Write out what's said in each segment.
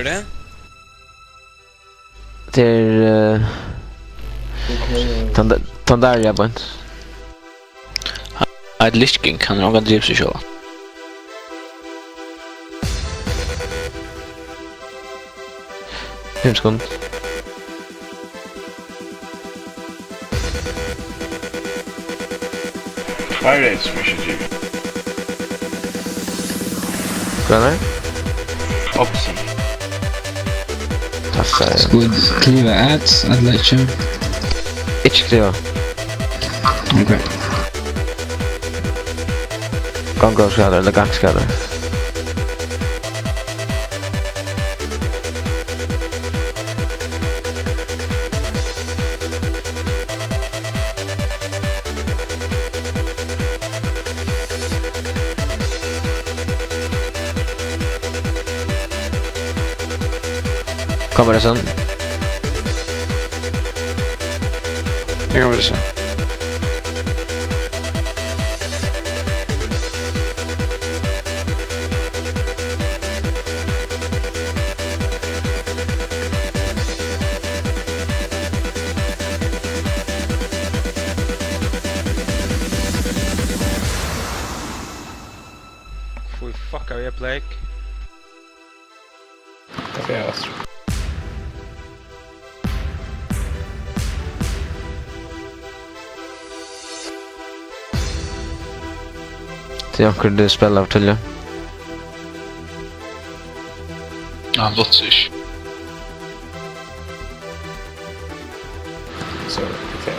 det? Till Tandar Jabant. Ett Lich King kan någon driva sig själv. Hemskund. Pirates we should do. Grannar? Option. Tackar. Skulle kliva ads att lägga. Inte skriva. Okej. Gångskador eller gangskador. Kommer det sen? Det kan vi se. Fy fuck av jag Blake. Det är Astro. Det jag kunde spela av till. Ja, Lotsish. Så det är.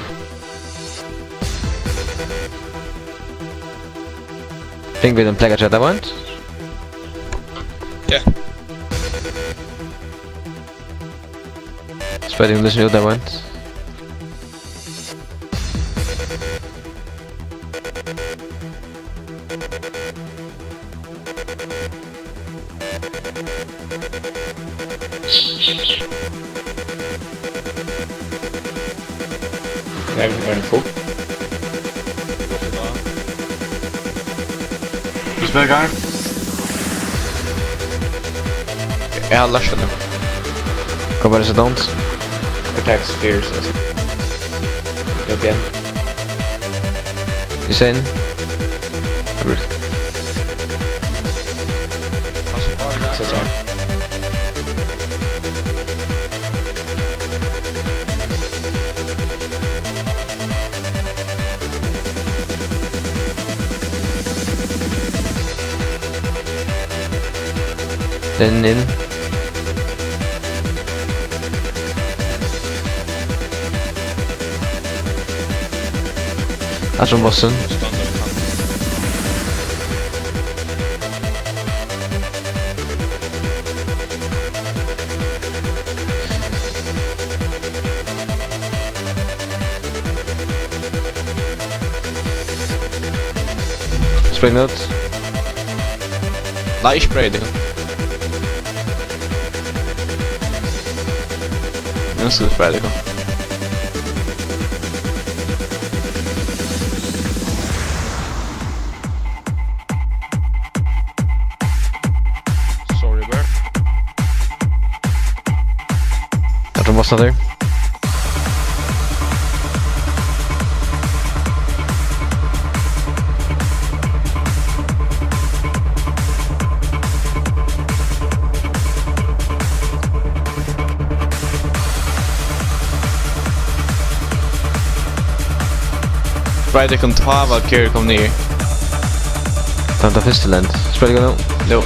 Think we don't play at that one? Yeah. Spreading this new that one. Jag vill vara full. Du spelar gång. Jag har lärt nu. Kommer det så don't? Attack spheres. Again. You saying? Så så. Then in. Från bossen. Spring ut. Nej, spray det. Nu ska vi spray det. Sorry Bear. Från bossen där. Spray det kan ta vad Kerry kom ner. Tanta Fisteland. Spray det nu. Jo.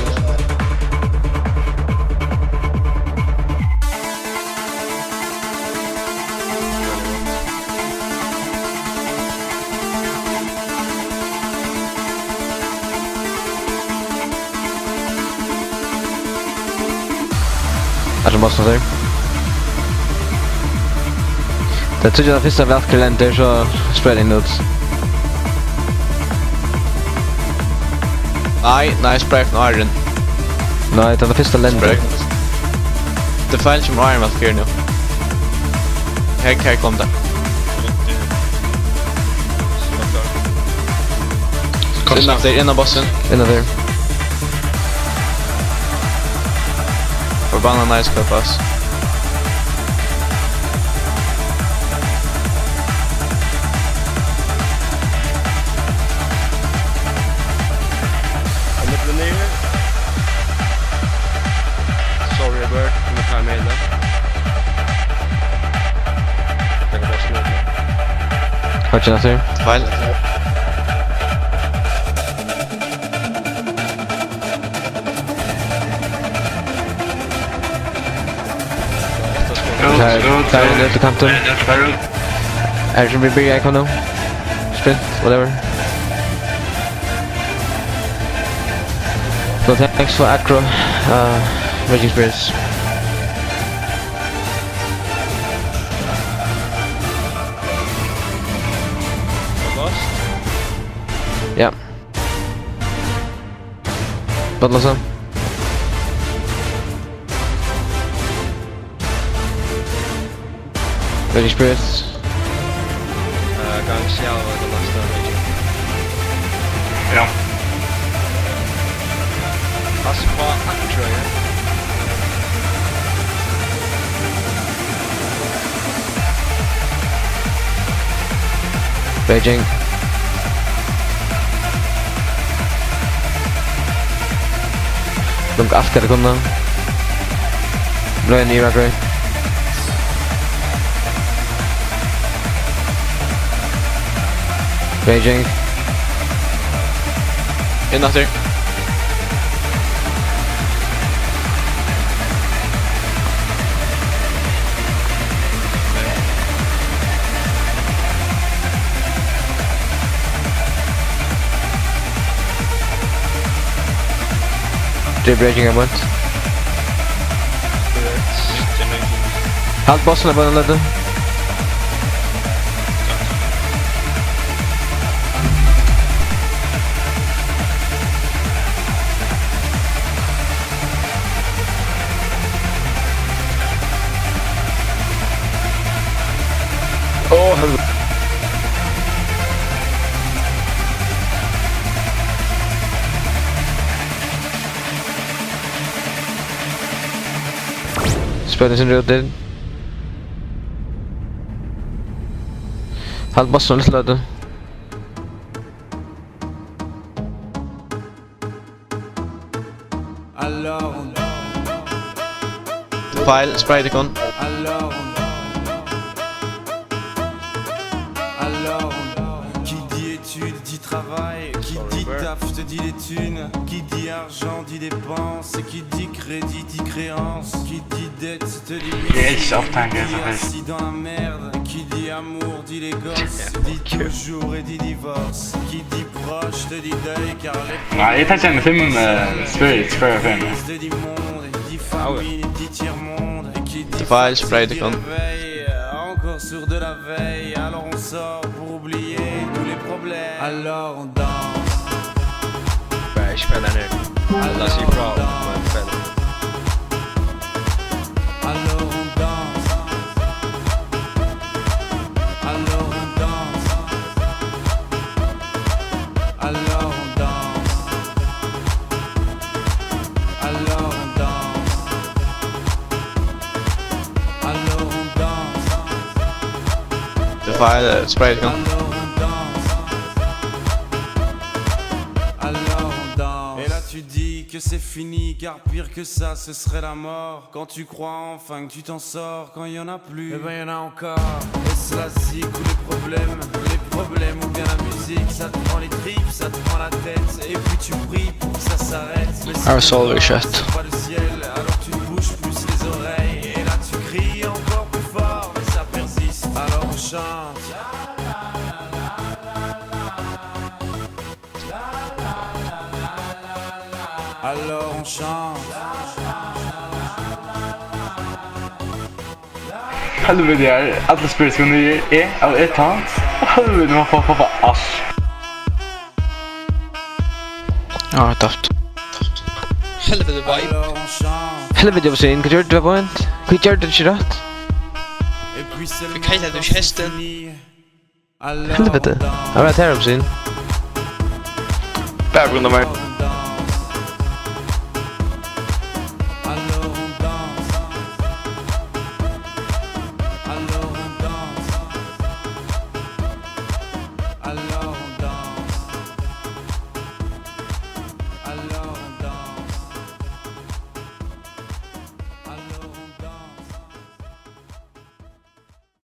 Från bossen där. Det tycker jag första välkalender så spreading ut. Nej, spray från Iron. Nej, det var första länder. Det fall som Iron vad Kerry nu. Här kom det. En av bossen. Another. Och förbannat nice cup ass. I'm not the near. Sorry, Bird. Kommer ta mig där. Jag kan bara snurra. Hört jag Nasir? Defile. Där ute på kanten. Är det som vi bygger ikon nu? Sprint, whatever. So thanks for Acro, Raging Spirits. Lost. Ja. Badlösa. Raging Spirits. Gangs jag var den nästa raging. Ja. Pass på Acro, ja. Raging. Lunk after the gunna. Blöja ny Ragray. Raging. In after. Drib Raging I want. Halt bossen är bara en ledde. Åh, helvete. Spreading sin röd. Halt bossen lite ledde. Defile, spray icon. Qui dit études dit travail, qui dit taf te dit les thunes, qui dit argent dit dépenses, qui dit crédit dit créance, qui dit dette te dit Yes, off time, qui guys, dit okay. assis dans la merde, qui dit amour dit les gosses, dit toujours et dit divorce, qui dit proche te dit deuil car les Ja, jag tänkte en film Spirits för film. proches te dit monde, dit famille, dit tiers-monde, et qui dit Defile, spray dit icon. réveil, encore sur de la veille, alors on sort pour oublier tous les problèmes. Alors on danse, Jag spelar nu. Alla ser bra ut, men fel. alors on danse, alors on danse, alors on danse, alors on danse, alors on danse. Defile, spray icon. Alors on danse. Et là tu dis que c'est fini, car pire que ça ce serait la mort. Quand tu crois enfin que tu t'en sors, quand il y en a plus, eh ben y en a encore. Et cela zik ou les problèmes ou bien la musique, ça te prend les tripes, ça te prend la tête. Et puis tu pries pour que ça s'arrête. Mais si Our soul tu is vois shut. pas le ciel, alors tu te bouges plus les oreilles. Et là tu cries encore plus fort, mais ça persiste. Alors on chante. Alors on chante. Helvete är alla Spirits kunde av ett hand. Helvete man får ass. Ja, toft. Helvete vibe. Alors on chante. Helvete jag sin, kan du göra det på point? Kan du göra det inte rätt? Et puis c'est le Fick hejla moment du quand hästen. c'est fini. Alors Helvete. on danse. Ja, men det här är sin. Bara på grund av mig.